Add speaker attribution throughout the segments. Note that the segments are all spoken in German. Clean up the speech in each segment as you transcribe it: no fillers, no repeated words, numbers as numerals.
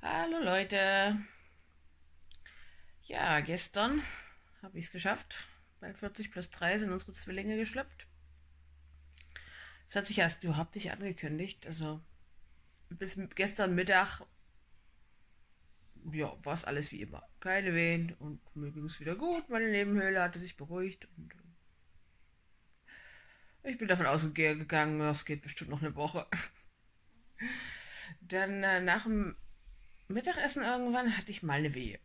Speaker 1: Hallo Leute. Ja, gestern habe ich es geschafft. Bei 40 plus 3 sind unsere Zwillinge geschlüpft. Es hat sich erst überhaupt nicht angekündigt. Also bis gestern Mittag, ja, war es alles wie immer. Keine Wehen und mir ging es wieder gut. Meine Nebenhöhle hatte sich beruhigt und ich bin davon ausgegangen, das geht bestimmt noch eine Woche. Dann nach dem Mittagessen irgendwann hatte ich mal eine Wehe.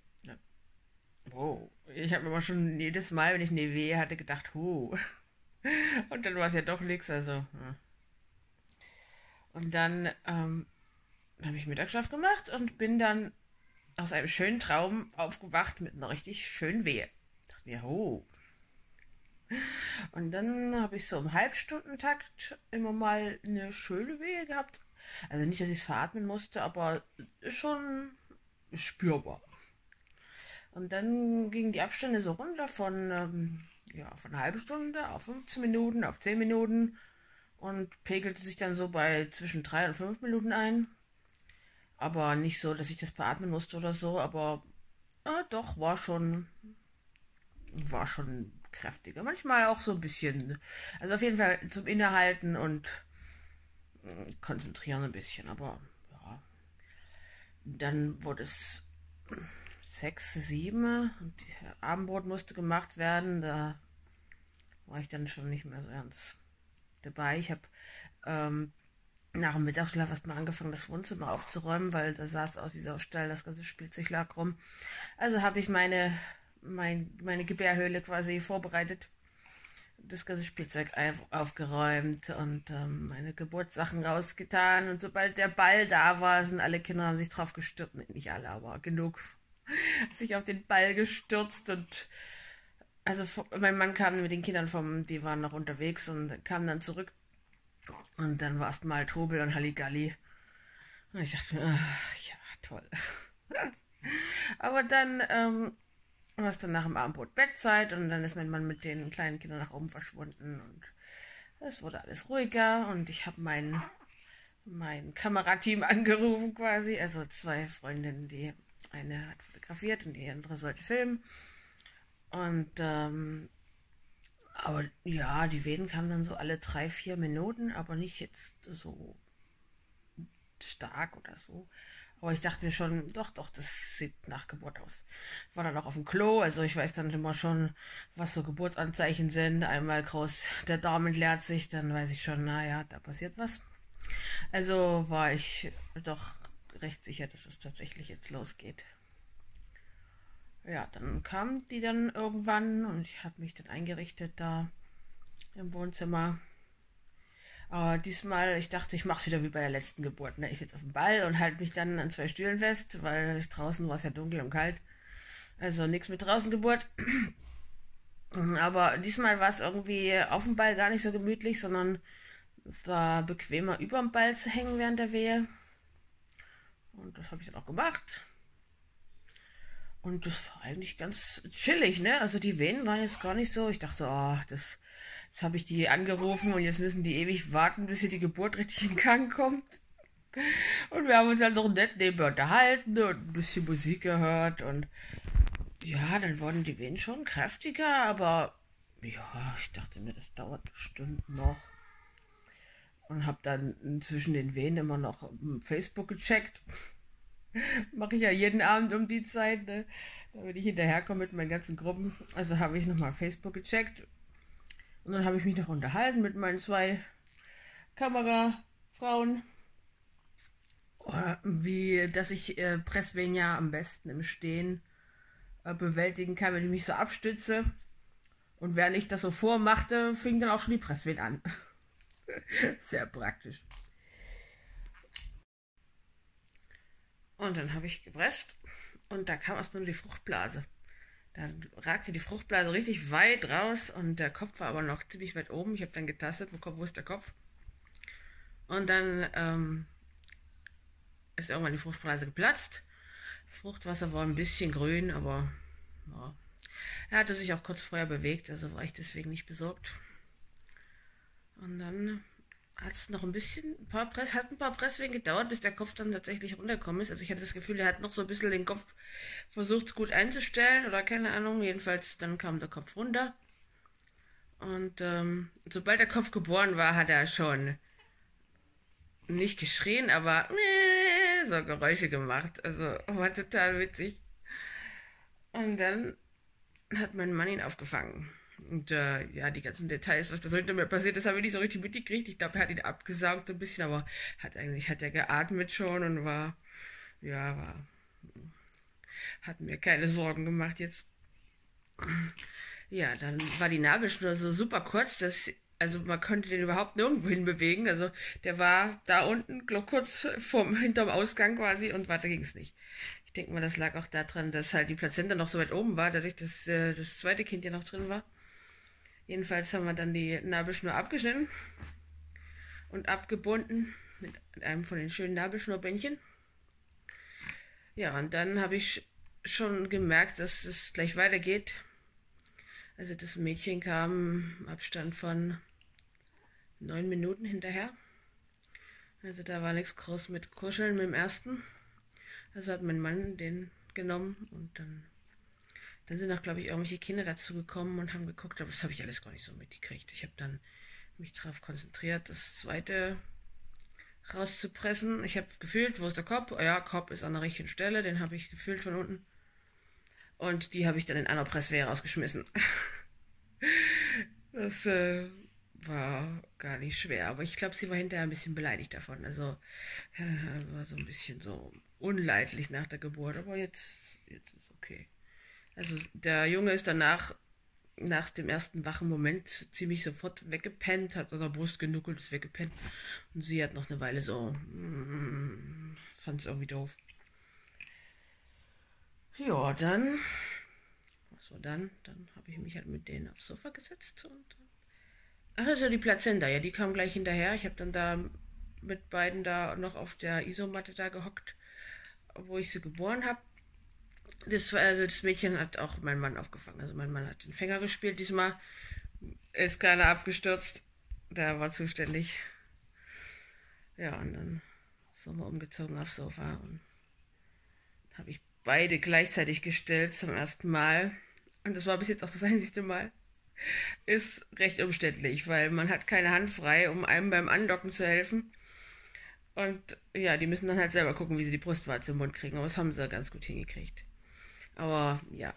Speaker 1: Wow. Ich habe immer schon jedes Mal, wenn ich eine Wehe hatte, gedacht, Und dann war es ja doch nichts, also. Ja. Und dann habe ich Mittagsschlaf gemacht und bin dann aus einem schönen Traum aufgewacht mit einer richtig schönen Wehe. Ich dachte mir, oh. Und dann habe ich so im Halbstundentakt immer mal eine schöne Wehe gehabt. Also nicht, dass ich es veratmen musste, aber schon spürbar. Und dann gingen die Abstände so runter von einer halben Stunde auf 15 Minuten, auf 10 Minuten und pegelte sich dann so bei zwischen 3 und 5 Minuten ein. Aber nicht so, dass ich das beatmen musste oder so, aber doch, war schon kräftiger. Manchmal auch so ein bisschen. Also auf jeden Fall zum Innehalten und konzentrieren ein bisschen, aber ja. Dann wurde es 6, 7 und Abendbrot musste gemacht werden. Da war ich dann schon nicht mehr so ernst dabei. Ich habe ähm, nach dem Mittagsschlaf erstmal angefangen, das Wohnzimmer aufzuräumen, weil da sah es aus wie Saustall, das ganze Spielzeug lag rum. Also habe ich meine Gebärhöhle quasi vorbereitet, das ganze Spielzeug aufgeräumt und meine Geburtssachen rausgetan. Und sobald der Ball da war, sind alle Kinder haben sich drauf gestürzt. Nee, nicht alle, aber genug. Sich auf den Ball gestürzt und also mein Mann kam mit den Kindern die waren noch unterwegs und kam dann zurück und dann war erstmal Trubel und Halligalli. Und ich dachte mir, ja, toll. Aber dann war es dann nach dem Abendbrot Bettzeit und dann ist mein Mann mit den kleinen Kindern nach oben verschwunden und es wurde alles ruhiger und ich habe mein Kamerateam angerufen quasi, also zwei Freundinnen, die eine hat fotografiert und die andere sollte filmen. Und aber ja, die Wehen kamen dann so alle 3, 4 Minuten, aber nicht jetzt so stark oder so. Aber ich dachte mir schon, doch, doch, das sieht nach Geburt aus. Ich war dann auch auf dem Klo, also ich weiß dann immer schon, was so Geburtsanzeichen sind. Einmal groß, der Darm entleert sich, dann weiß ich schon, naja, da passiert was. Also war ich doch recht sicher, dass es tatsächlich jetzt losgeht. Ja, dann kam die dann irgendwann und ich habe mich dann eingerichtet da im Wohnzimmer. Aber diesmal, ich dachte, ich mache es wieder wie bei der letzten Geburt. Ne? Ich sitze auf dem Ball und halte mich dann an zwei Stühlen fest, weil draußen war es ja dunkel und kalt. Also nichts mit draußen Geburt. Aber diesmal war es irgendwie auf dem Ball gar nicht so gemütlich, sondern es war bequemer, über dem Ball zu hängen während der Wehe. Und das habe ich dann auch gemacht. Und das war eigentlich ganz chillig, ne? Also die Venen waren jetzt gar nicht so. Ich dachte, oh, jetzt habe ich die angerufen und jetzt müssen die ewig warten, bis hier die Geburt richtig in Gang kommt. Und wir haben uns halt noch nett nebenbei unterhalten und ein bisschen Musik gehört. Und ja, dann wurden die Venen schon kräftiger, aber ja, ich dachte mir, das dauert bestimmt noch. Und habe dann zwischen den Venen immer noch Facebook gecheckt. Mache ich ja jeden Abend um die Zeit, ne? Damit ich hinterherkomme mit meinen ganzen Gruppen. Also habe ich nochmal Facebook gecheckt. Und dann habe ich mich noch unterhalten mit meinen zwei Kamerafrauen, wie dass ich Pressvenia am besten im Stehen bewältigen kann, wenn ich mich so abstütze. Und während ich das so vormachte, fing dann auch schon die Presswehen an. Sehr praktisch. Und dann habe ich gepresst und da kam erstmal nur die Fruchtblase. Dann ragte die Fruchtblase richtig weit raus und der Kopf war aber noch ziemlich weit oben. Ich habe dann getastet, wo ist der Kopf? Und dann ist irgendwann die Fruchtblase geplatzt. Fruchtwasser war ein bisschen grün, aber ja. Er hatte sich auch kurz vorher bewegt, also war ich deswegen nicht besorgt. Und dann hat es noch hat ein paar Presswehen gedauert, bis der Kopf dann tatsächlich runtergekommen ist. Also ich hatte das Gefühl, er hat noch so ein bisschen den Kopf versucht gut einzustellen oder keine Ahnung. Jedenfalls dann kam der Kopf runter. Und sobald der Kopf geboren war, hat er schon nicht geschrien, aber so Geräusche gemacht. Also war total witzig. Und dann hat mein Mann ihn aufgefangen. Und ja, die ganzen Details, was da so hinter mir passiert ist, habe ich nicht so richtig mitgekriegt. Ich glaube, er hat ihn abgesaugt so ein bisschen, aber hat er geatmet schon und hat mir keine Sorgen gemacht jetzt. Ja, dann war die Nabelschnur so super kurz, also man konnte den überhaupt nirgendwo hinbewegen. Also der war da unten, glaub, hinterm Ausgang quasi und weiter ging es nicht. Ich denke mal, das lag auch daran, dass halt die Plazenta noch so weit oben war, dadurch, dass das zweite Kind ja noch drin war. Jedenfalls haben wir dann die Nabelschnur abgeschnitten und abgebunden mit einem von den schönen Nabelschnurbändchen. Ja, und dann habe ich schon gemerkt, dass es gleich weitergeht. Also das Mädchen kam im Abstand von 9 Minuten hinterher. Also da war nichts groß mit Kuscheln mit dem ersten. Also hat mein Mann den genommen und dann sind auch, glaube ich, irgendwelche Kinder dazu gekommen und haben geguckt, aber das habe ich alles gar nicht so mitgekriegt. Ich habe dann mich darauf konzentriert, das zweite rauszupressen. Ich habe gefühlt, wo ist der Kopf? Ja, Kopf ist an der richtigen Stelle, den habe ich gefühlt von unten. Und die habe ich dann in einer Presswehe rausgeschmissen. Das war gar nicht schwer, aber ich glaube, sie war hinterher ein bisschen beleidigt davon. Also war so ein bisschen so unleidlich nach der Geburt, aber jetzt ist okay. Also der Junge ist danach, nach dem ersten wachen Moment, ziemlich sofort weggepennt, hat an der Brust genuckelt, ist weggepennt. Und sie hat noch eine Weile so, fand es irgendwie doof. Ja, dann, was war dann? Dann habe ich mich halt mit denen aufs Sofa gesetzt und ach, also die Plazenta, ja, die kam gleich hinterher. Ich habe dann da mit beiden da noch auf der Isomatte da gehockt, wo ich sie geboren habe. Also das Mädchen hat auch mein Mann aufgefangen. Also mein Mann hat den Fänger gespielt. Diesmal ist keiner abgestürzt. Der war zuständig. Ja, und dann sind wir umgezogen aufs Sofa und habe ich beide gleichzeitig gestellt zum ersten Mal. Und das war bis jetzt auch das einzige Mal. Ist recht umständlich, weil man hat keine Hand frei, um einem beim Andocken zu helfen. Und ja, die müssen dann halt selber gucken, wie sie die Brustwarze im Mund kriegen. Aber das haben sie ganz gut hingekriegt. Aber ja,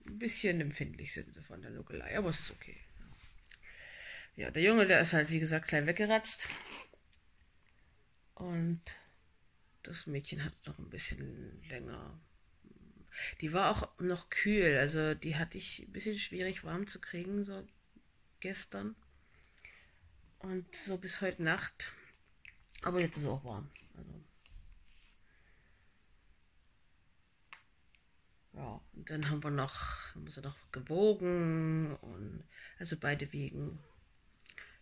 Speaker 1: ein bisschen empfindlich sind sie von der Nuckelei, aber es ist okay. Ja, der Junge, der ist halt wie gesagt klein weggeratzt. Und das Mädchen hat noch ein bisschen länger. Die war auch noch kühl, also die hatte ich ein bisschen schwierig warm zu kriegen, so gestern. Und so bis heute Nacht. Aber jetzt ist es auch warm. Also, ja, und dann haben sie noch gewogen und also beide wiegen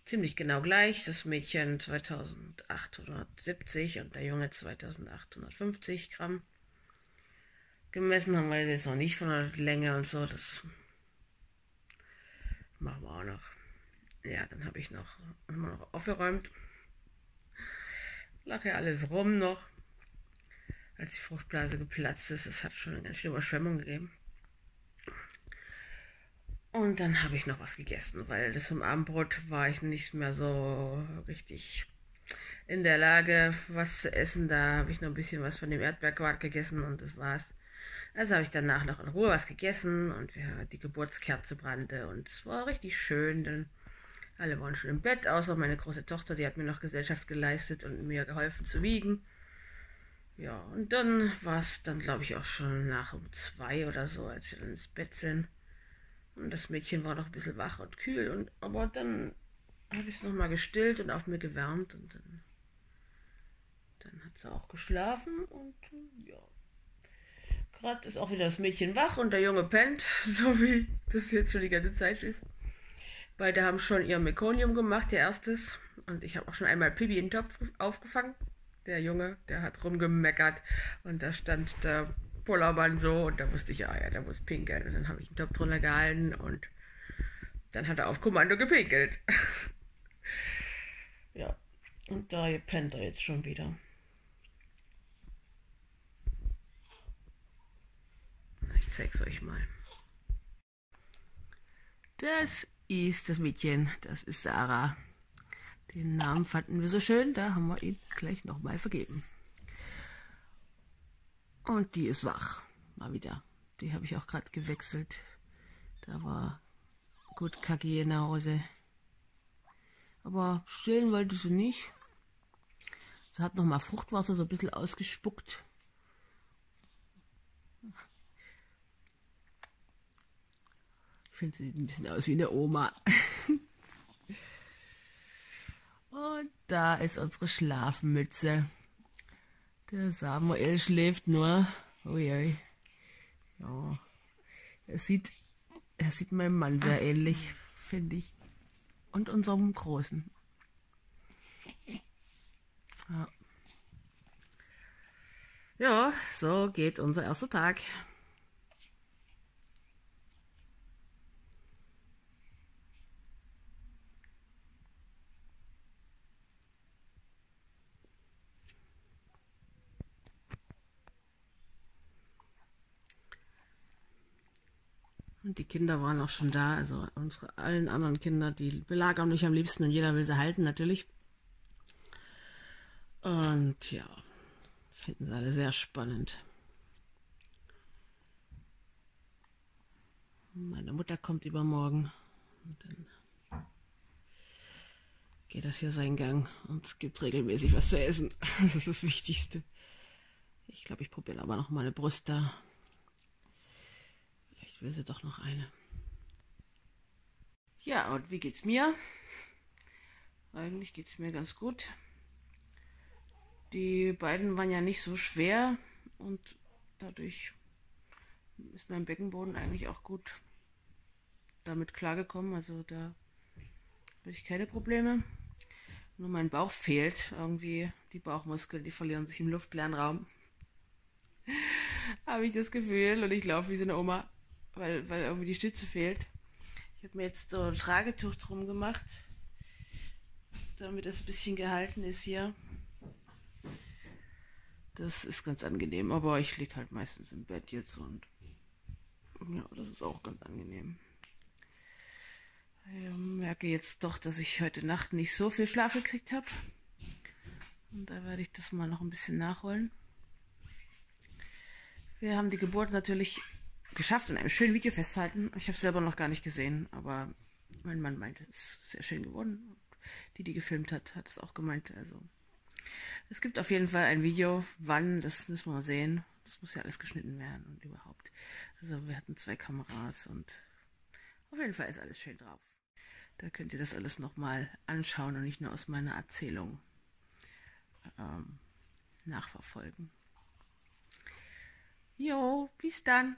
Speaker 1: ziemlich genau gleich. Das Mädchen 2870 und der Junge 2850 Gramm. Gemessen haben wir das jetzt noch nicht von der Länge und so. Das machen wir auch noch. Ja, dann haben wir noch aufgeräumt. Lag ja alles rum noch. Als die Fruchtblase geplatzt ist, es hat schon eine ganz schöne Überschwemmung gegeben. Und dann habe ich noch was gegessen, weil das zum Abendbrot war ich nicht mehr so richtig in der Lage, was zu essen. Da habe ich noch ein bisschen was von dem Erdbeerquark gegessen und das war's. Also habe ich danach noch in Ruhe was gegessen und die Geburtskerze brannte und es war richtig schön, denn alle waren schon im Bett, außer meine große Tochter, die hat mir noch Gesellschaft geleistet und mir geholfen zu wiegen. Ja, und dann war es dann, glaube ich, auch schon nach um 2 oder so, als wir dann ins Bett sind. Und das Mädchen war noch ein bisschen wach und kühl, aber dann habe ich es nochmal gestillt und auf mir gewärmt und dann hat sie auch geschlafen und ja. Gerade ist auch wieder das Mädchen wach und der Junge pennt, so wie das jetzt schon die ganze Zeit ist. Beide haben schon ihr Mekonium gemacht, ihr erstes. Und ich habe auch schon einmal Pipi in den Topf aufgefangen. Der Junge, der hat rumgemeckert und da stand der Pullermann so und da wusste ich, ja, der muss pinkeln. Und dann habe ich den Topf drunter gehalten und dann hat er auf Kommando gepinkelt. Ja, und da pennt er jetzt schon wieder. Ich zeig's euch mal. Das ist das Mädchen, das ist Sarah. Den Namen fanden wir so schön, da haben wir ihn gleich nochmal vergeben. Und die ist wach, mal wieder. Die habe ich auch gerade gewechselt. Da war gut Kacke in der Hose. Aber stillen wollte sie nicht. Sie hat nochmal Fruchtwasser so ein bisschen ausgespuckt. Ich finde, sie sieht ein bisschen aus wie eine Oma. Und da ist unsere Schlafmütze. Der Samuel schläft nur. Uiui. Ja. Er sieht meinem Mann sehr ähnlich, finde ich. Und unserem Großen. Ja. Ja, so geht unser erster Tag. Und die Kinder waren auch schon da, also allen anderen Kinder, die belagern mich am liebsten und jeder will sie halten, natürlich. Und ja, finden sie alle sehr spannend. Meine Mutter kommt übermorgen und dann geht das hier seinen Gang und es gibt regelmäßig was zu essen. Das ist das Wichtigste. Ich glaube, ich probiere aber noch mal eine Brust da. Vielleicht will sie doch noch eine. Ja, und wie geht's mir? Eigentlich geht's mir ganz gut. Die beiden waren ja nicht so schwer und dadurch ist mein Beckenboden eigentlich auch gut damit klargekommen. Also da habe ich keine Probleme. Nur mein Bauch fehlt irgendwie. Die Bauchmuskeln, die verlieren sich im luftleeren Raum. Habe ich das Gefühl und ich laufe wie so eine Oma, weil irgendwie die Stütze fehlt. Ich habe mir jetzt so ein Tragetuch drum gemacht, damit das ein bisschen gehalten ist hier. Das ist ganz angenehm, aber ich liege halt meistens im Bett jetzt und ja, das ist auch ganz angenehm. Ich merke jetzt doch, dass ich heute Nacht nicht so viel Schlaf gekriegt habe. Und da werde ich das mal noch ein bisschen nachholen. Wir haben die Geburt natürlich geschafft in einem schönen Video festzuhalten. Ich habe es selber noch gar nicht gesehen, aber mein Mann meinte, es ist sehr schön geworden. Und die gefilmt hat, hat es auch gemeint. Also es gibt auf jeden Fall ein Video. Wann, das müssen wir mal sehen. Das muss ja alles geschnitten werden und überhaupt. Also wir hatten 2 Kameras und auf jeden Fall ist alles schön drauf. Da könnt ihr das alles nochmal anschauen und nicht nur aus meiner Erzählung nachverfolgen. Jo, bis dann.